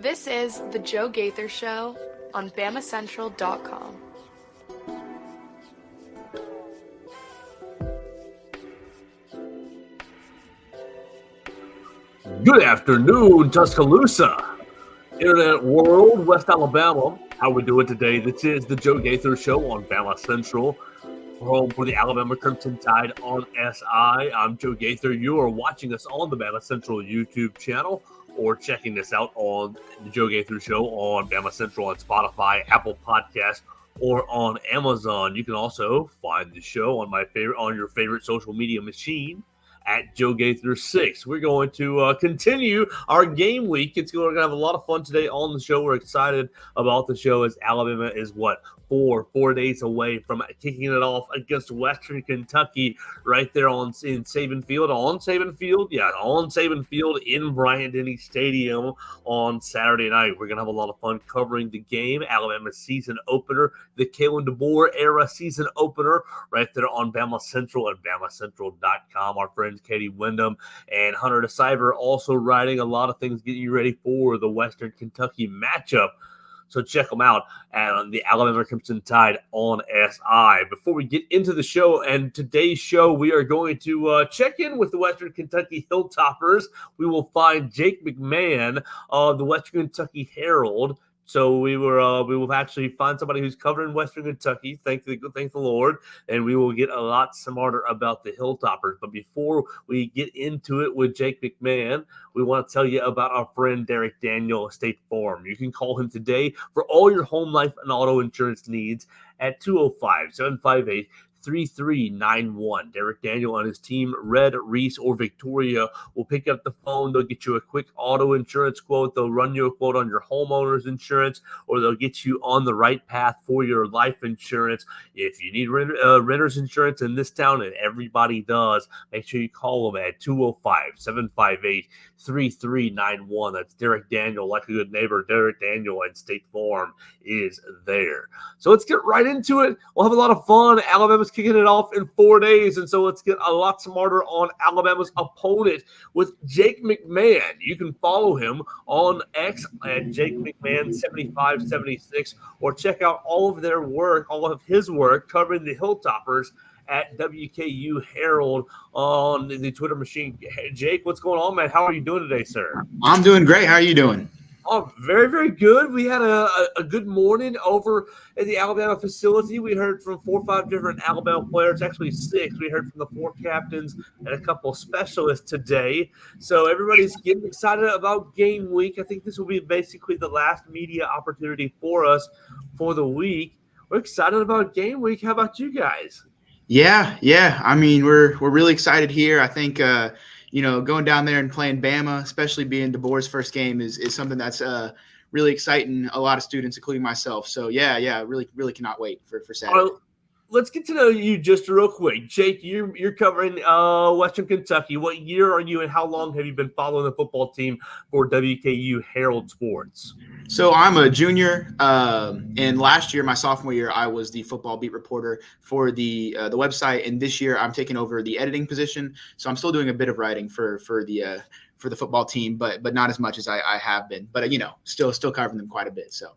This is the Joe Gaither Show on BamaCentral.com. Good afternoon, Tuscaloosa, Internet World, West Alabama. How we doing today? This is the Joe Gaither Show on Bama Central, home for the Alabama Crimson Tide on SI. I'm Joe Gaither. You are watching us on the Bama Central YouTube channel or checking us out on the Joe Gaither Show on Bama Central on Spotify, Apple Podcasts, or on Amazon. You can also find the show on your favorite social media machine at Joe Gaither 6. We're going to continue our game week. We're going to have a lot of fun today on the show. We're excited about the show as Alabama is four days away from kicking it off against Western Kentucky right there in Saban Field. On Saban Field in Bryant-Denny Stadium on Saturday night. We're going to have a lot of fun covering the game. Alabama's season opener, the Kalen DeBoer era season opener, right there on Bama Central at BamaCentral.com. Our friends Katie Wyndham and Hunter DeCyver also writing a lot of things, getting you ready for the Western Kentucky matchup. So check them out on the Alabama Crimson Tide on SI. Before we get into the show and today's show, we are going to check in with the Western Kentucky Hilltoppers. We will find Jack McMahon of the Western Kentucky Herald. So we will actually find somebody who's covering Western Kentucky. Thank the Lord, and we will get a lot smarter about the Hilltoppers. But before we get into it with Jake McMahon, we want to tell you about our friend Derek Daniel of State Farm. You can call him today for all your home life and auto insurance needs at 205-758-3391. Derek Daniel and his team, Red, Reese, or Victoria, will pick up the phone. They'll get you a quick auto insurance quote. They'll run you a quote on your homeowner's insurance, or they'll get you on the right path for your life insurance. If you need renter's insurance in this town, and everybody does, make sure you call them at 205-758-3391. That's Derek Daniel, like a good neighbor. Derek Daniel and State Farm is there. So let's get right into it. We'll have a lot of fun. Alabama's kicking it off in 4 days, and so let's get a lot smarter on Alabama's opponent with Jake McMahon. You can follow him on X at Jake McMahon 7576, or check out all of his work covering the Hilltoppers at WKU Herald on the Twitter machine. Hey, Jake, what's going on, man? How are you doing today, sir? I'm doing great. How are you doing? Oh, very, very good. We had a good morning over at the Alabama facility. We heard from 4 or 5 different Alabama players, actually 6. We heard from the 4 captains and a couple of specialists today. So everybody's getting excited about game week. I think this will be basically the last media opportunity for us for the week. We're excited about game week. How about you guys? Yeah. I mean, we're really excited here. I think going down there and playing Bama, especially being DeBoer's first game, is something that's really exciting a lot of students, including myself. So yeah, really cannot wait for Saturday. Let's get to know you just real quick. Jake, you're covering Western Kentucky. What year are you, and how long have you been following the football team for WKU Herald Sports? So I'm a junior, and last year, my sophomore year, I was the football beat reporter for the website, and this year I'm taking over the editing position. So I'm still doing a bit of writing for the football team, but not as much as I have been. But still covering them quite a bit. So.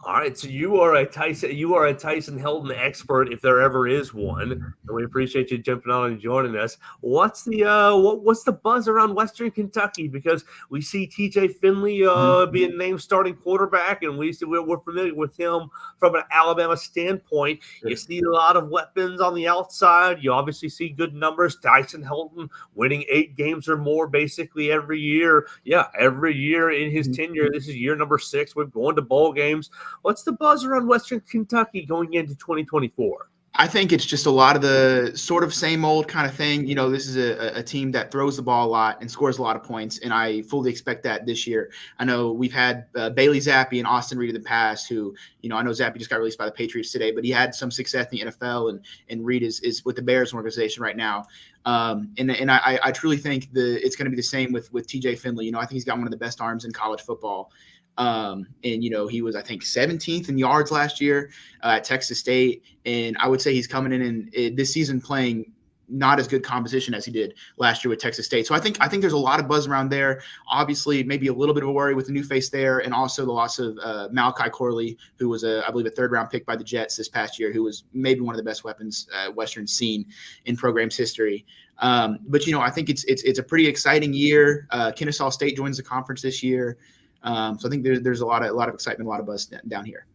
All right, so you are a Tyson Helton expert, if there ever is one, and we appreciate you jumping on and joining us. What's the buzz around Western Kentucky? Because we see TJ Finley being named starting quarterback, and we're familiar with him from an Alabama standpoint. You see a lot of weapons on the outside. You obviously see good numbers. Tyson Helton winning 8 games or more basically every year. Yeah, every year in his tenure. This is year number 6. We've gone to bowl games. What's the buzz around Western Kentucky going into 2024? I think it's just a lot of the sort of same old kind of thing. This is a team that throws the ball a lot and scores a lot of points, and I fully expect that this year. I know we've had Bailey Zappi and Austin Reed in the past who, I know Zappi just got released by the Patriots today, but he had some success in the NFL, and Reed is with the Bears organization right now. And I truly think it's going to be the same with TJ Finley. I think he's got one of the best arms in college football. And he was, I think, 17th in yards last year at Texas State. And I would say he's coming in this season playing not as good composition as he did last year with Texas State. So I think there's a lot of buzz around there. Obviously, maybe a little bit of a worry with the new face there, and also the loss of Malachi Corley, who was I believe a third-round pick by the Jets this past year, who was maybe one of the best weapons Western's seen in program's history. But I think it's a pretty exciting year. Kennesaw State joins the conference this year, so I think there's a lot of excitement, a lot of buzz down here.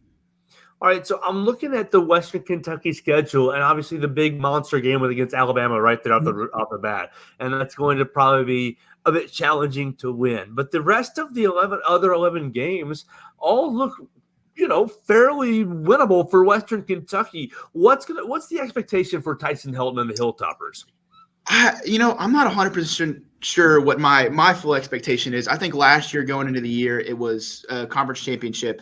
All right, so I'm looking at the Western Kentucky schedule, and obviously the big monster game was against Alabama right there off the bat, and that's going to probably be a bit challenging to win. But the rest of the 11 games all look, fairly winnable for Western Kentucky. What's the expectation for Tyson Helton and the Hilltoppers? I'm not 100% sure what my full expectation is. I think last year going into the year, it was a conference championship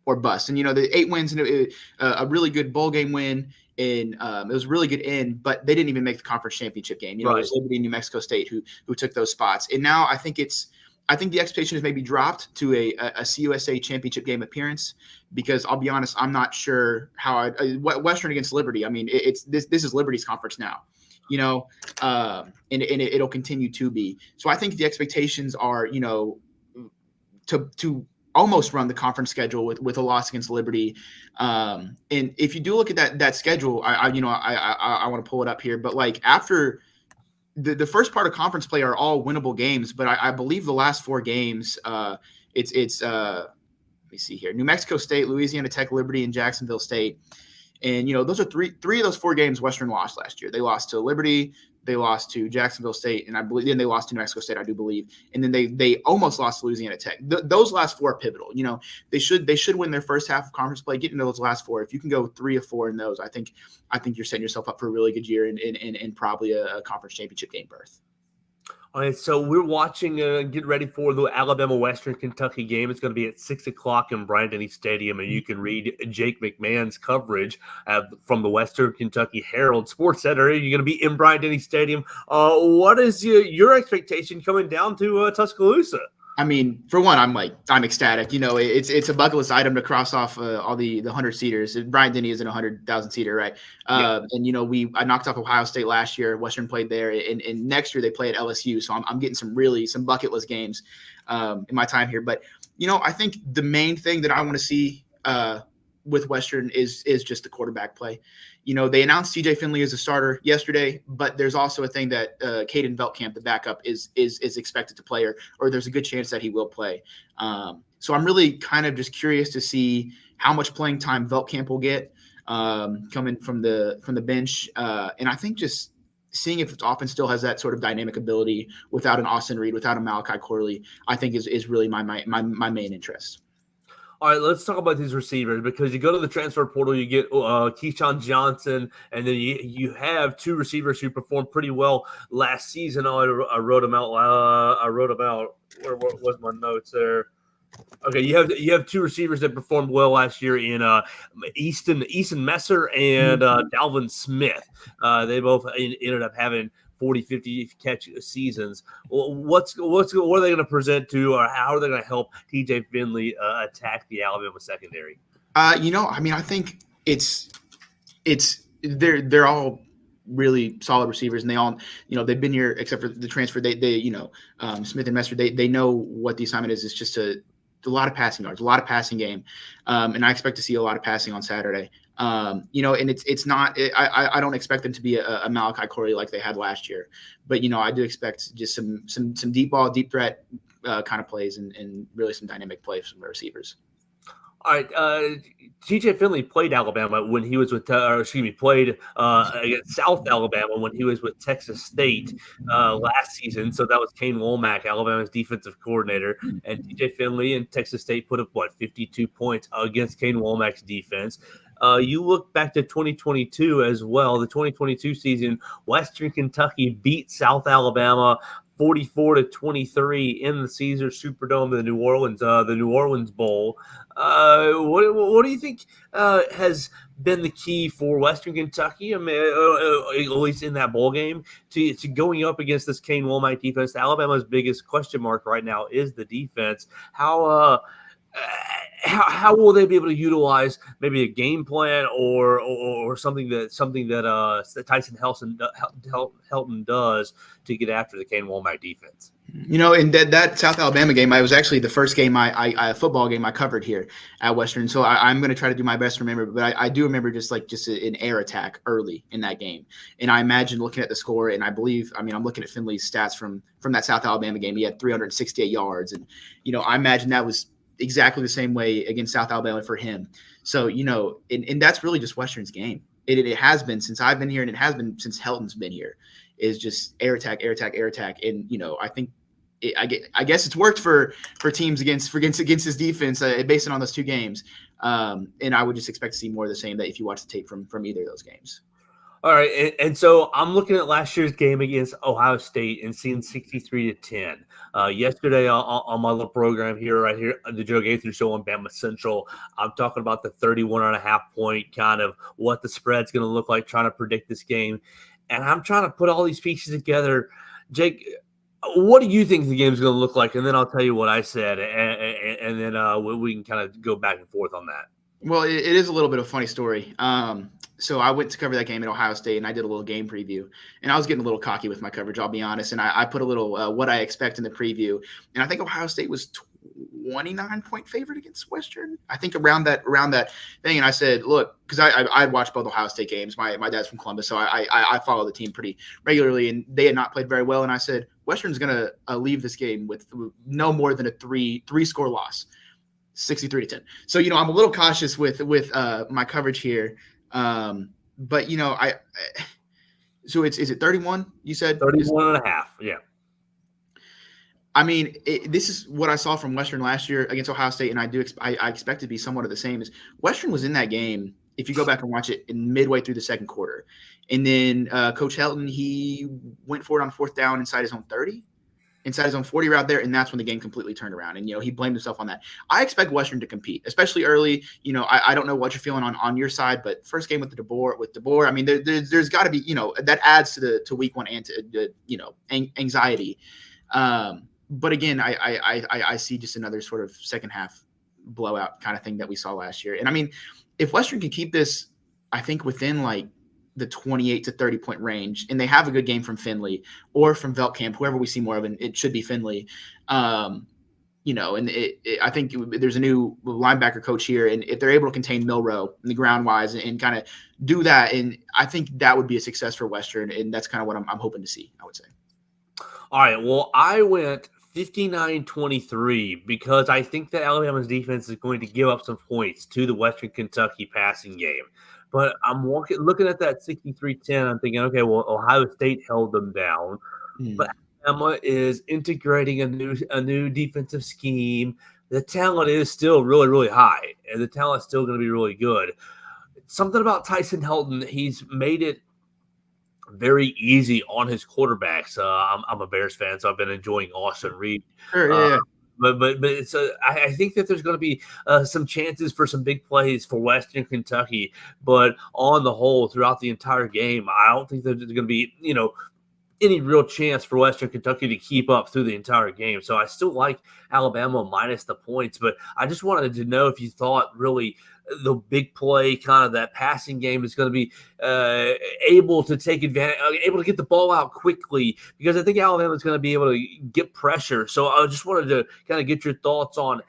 or bust. And, the 8 wins and a really good bowl game win, and it was a really good end, but they didn't even make the conference championship game. It was Liberty and New Mexico State who took those spots. And now I think the expectation is maybe dropped to a CUSA championship game appearance, because I'll be honest, I'm not sure how Western against Liberty. I mean, this is Liberty's conference now. And it'll continue to be. So I think the expectations are, to almost run the conference schedule with a loss against Liberty. And if you do look at that schedule, I want to pull it up here, but like after the first part of conference play are all winnable games, but I believe the last 4 games, it's let me see here: New Mexico State, Louisiana Tech, Liberty, and Jacksonville State. And, those are three of those 4 games Western lost last year. They lost to Liberty, they lost to Jacksonville State, and I believe then they lost to New Mexico State, I do believe. And then they almost lost to Louisiana Tech. Those last 4 are pivotal. They should win their first half of conference play, get into those last 4. If you can go 3 of 4 in those, I think you're setting yourself up for a really good year and probably a conference championship game berth. All right, so we're watching, get ready for the Alabama-Western Kentucky game. It's going to be at 6 o'clock in Bryant-Denny Stadium, and you can read Jack McMahon's coverage from the Western Kentucky Herald Sports Center. You're going to be in Bryant-Denny Stadium. What is your expectation coming down to Tuscaloosa? I mean, for one, I'm ecstatic. It's a bucket list item to cross off all the 100-seaters. Bryant-Denny isn't a 100,000-seater, right? Yeah. And I knocked off Ohio State last year. Western played there, and next year they play at LSU. So I'm getting some bucket list games in my time here. But I think the main thing that I want to see with Western is just the quarterback play. They announced TJ Finley as a starter yesterday, but there's also a thing that Caden Veltkamp, the backup, is expected to play, or there's a good chance that he will play. So I'm really kind of just curious to see how much playing time Veltkamp will get coming from the bench, and I think just seeing if its offense still has that sort of dynamic ability without an Austin Reed, without a Malachi Corley, I think is really my main interest. All right, let's talk about these receivers, because you go to the transfer portal, you get Keyshawn Johnson, and then you have 2 receivers who performed pretty well last season. I wrote them out. Where was my notes there? Okay, you have 2 receivers that performed well last year in Easton Messer and Dalvin Smith. They both ended up having 40, 50 catch seasons. What are they going to present to, or how are they going to help TJ Finley attack the Alabama secondary? I think they're all really solid receivers, and they all, they've been here except for the transfer. They Smith and Messer, they know what the assignment is. It's just a lot of passing yards, a lot of passing game, and I expect to see a lot of passing on Saturday. And it's not. I don't expect them to be a Malachi Corley like they had last year, but I do expect just some deep ball, deep threat kind of plays, and really some dynamic plays from the receivers. All right, TJ Finley played Alabama when he was with, played against South Alabama when he was with Texas State last season. So that was Kane Womack, Alabama's defensive coordinator, and TJ Finley and Texas State put up 52 points against Kane Womack's defense. You look back to 2022 as well. The 2022 season, Western Kentucky beat South Alabama 44-23 in the Caesars Superdome, the New Orleans Bowl. What do you think has been the key for Western Kentucky, at least in that bowl game, to going up against this Kane Womack defense? Alabama's biggest question mark right now is the defense. How how will they be able to utilize maybe a game plan or something that Tyson Helton does to get after the Kane Womack defense? In that South Alabama game, I was actually the first game I football game I covered here at Western. So I'm going to try to do my best to remember, but I do remember just an air attack early in that game. And I imagine looking at the score, and I'm looking at Finley's stats from that South Alabama game. He had 368 yards. And, I imagine that was exactly the same way against South Alabama for him. So, and that's really just Western's game. It has been since I've been here, and it has been since Helton's been here, is just air attack, air attack, air attack. And, I think I guess it's worked for teams against his defense based on those two games. And I would just expect to see more of the same that if you watch the tape from either of those games. All right, and so I'm looking at last year's game against Ohio State and seeing 63-10. Yesterday on my little program right here, the Joe Gaither Show on BamaCentral, I'm talking about the 31.5 point kind of what the spread's going to look like, trying to predict this game. And I'm trying to put all these pieces together. Jake, what do you think the game's going to look like? And then I'll tell you what I said, and then we can kind of go back and forth on that. Well, it is a little bit of a funny story. So I went to cover that game at Ohio State, and I did a little game preview. And I was getting a little cocky with my coverage, I'll be honest. And I put a little what I expect in the preview. And I think Ohio State was 29-point favorite against Western. I think around that thing. And I said, look, because I watched both Ohio State games. My dad's from Columbus, so I follow the team pretty regularly. And they had not played very well. And I said, Western's going to leave this game with no more than a three-score loss. 63-10. So, I'm a little cautious with my coverage here. But so is it 31? You said 31.5. Yeah. I mean, this is what I saw from Western last year against Ohio State. And I expect to be somewhat of the same. As Western was in that game. If you go back and watch it in midway through the second quarter, and then Coach Helton, he went for it on fourth down inside his own 30. Inside his own 40 route there, and that's when the game completely turned around. And, he blamed himself on that. I expect Western to compete, especially early. I don't know what you're feeling on your side, but first game with DeBoer, I mean, there's got to be, that adds to week one and to anxiety. But again, I see just another sort of second half blowout kind of thing that we saw last year. And I mean, if Western can keep this, I think within the 28 to 30 point range, and they have a good game from Finley or from Veltkamp, whoever we see more of, and it should be Finley. And I think there's a new linebacker coach here, and if they're able to contain Milroe in the ground wise and kind of do that, and I think that would be a success for Western, and that's kind of what I'm hoping to see, I would say. All right, well, I went 59-23 because I think that Alabama's defense is going to give up some points to the Western Kentucky passing game. But I'm looking at that 63-10. I'm thinking, okay, well, Ohio State held them down, but Alabama is integrating a new defensive scheme. The talent is still really, really high, and the talent is still going to be really good. Something about Tyson Helton, he's made it very easy on his quarterbacks. I'm a Bears fan, so I've been enjoying Austin Reed. Sure, yeah. But it's I think that there's going to be some chances for some big plays for Western Kentucky. But on the whole, throughout the entire game, I don't think there's going to be any real chance for Western Kentucky to keep up through the entire game. So I still like Alabama minus the points. But I just wanted to know if you thought really the big play, kind of that passing game is going to be able to take advantage, able to get the ball out quickly, because I think Alabama is going to be able to get pressure. So I just wanted to kind of get your thoughts on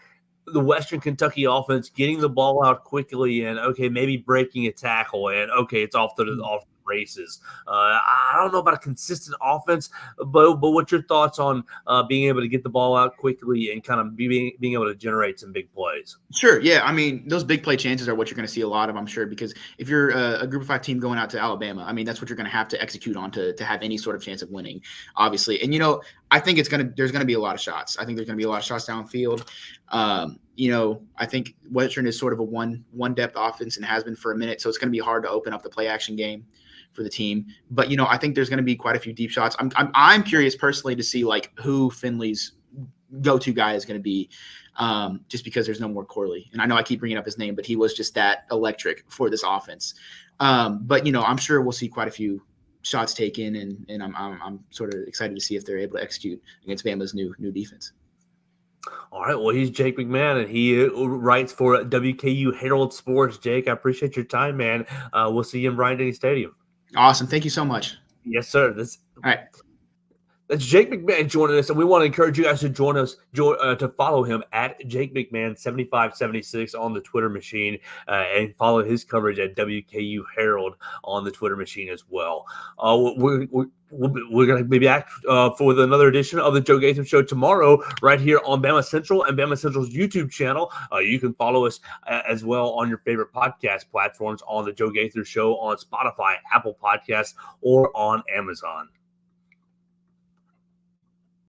the Western Kentucky offense getting the ball out quickly and, okay, maybe breaking a tackle and, okay, it's off the races. I don't know about a consistent offense, but what's your thoughts on being able to get the ball out quickly and kind of being able to generate some big plays? Sure. Yeah. I mean, those big play chances are what you're going to see a lot of, I'm sure, because if you're a Group of 5 team going out to Alabama, I mean, that's what you're going to have to execute on to have any sort of chance of winning, obviously. And, I think there's going to be a lot of shots. I think there's going to be a lot of shots downfield. I think Western is sort of a one depth offense and has been for a minute. So it's going to be hard to open up the play action game for the team. But, I think there's going to be quite a few deep shots. I'm curious personally to see who Finley's go-to guy is going to be, just because there's no more Corley. And I know I keep bringing up his name, but he was just that electric for this offense. But, I'm sure we'll see quite a few shots taken, and I'm sort of excited to see if they're able to execute against Bama's new defense. All right. Well, he's Jake McMahon, and he writes for WKU Herald Sports. Jake, I appreciate your time, man. We'll see you in Bryant-Denny Stadium. Awesome. Thank you so much. Yes, sir. All right. That's Jake McMahon joining us, and we want to encourage you guys to join us, to follow him at Jake McMahon 7576 on the Twitter machine, and follow his coverage at WKU Herald on the Twitter machine as well. We're going to be back for another edition of the Joe Gaither Show tomorrow, right here on Bama Central and Bama Central's YouTube channel. You can follow us as well on your favorite podcast platforms on the Joe Gaither Show on Spotify, Apple Podcasts, or on Amazon.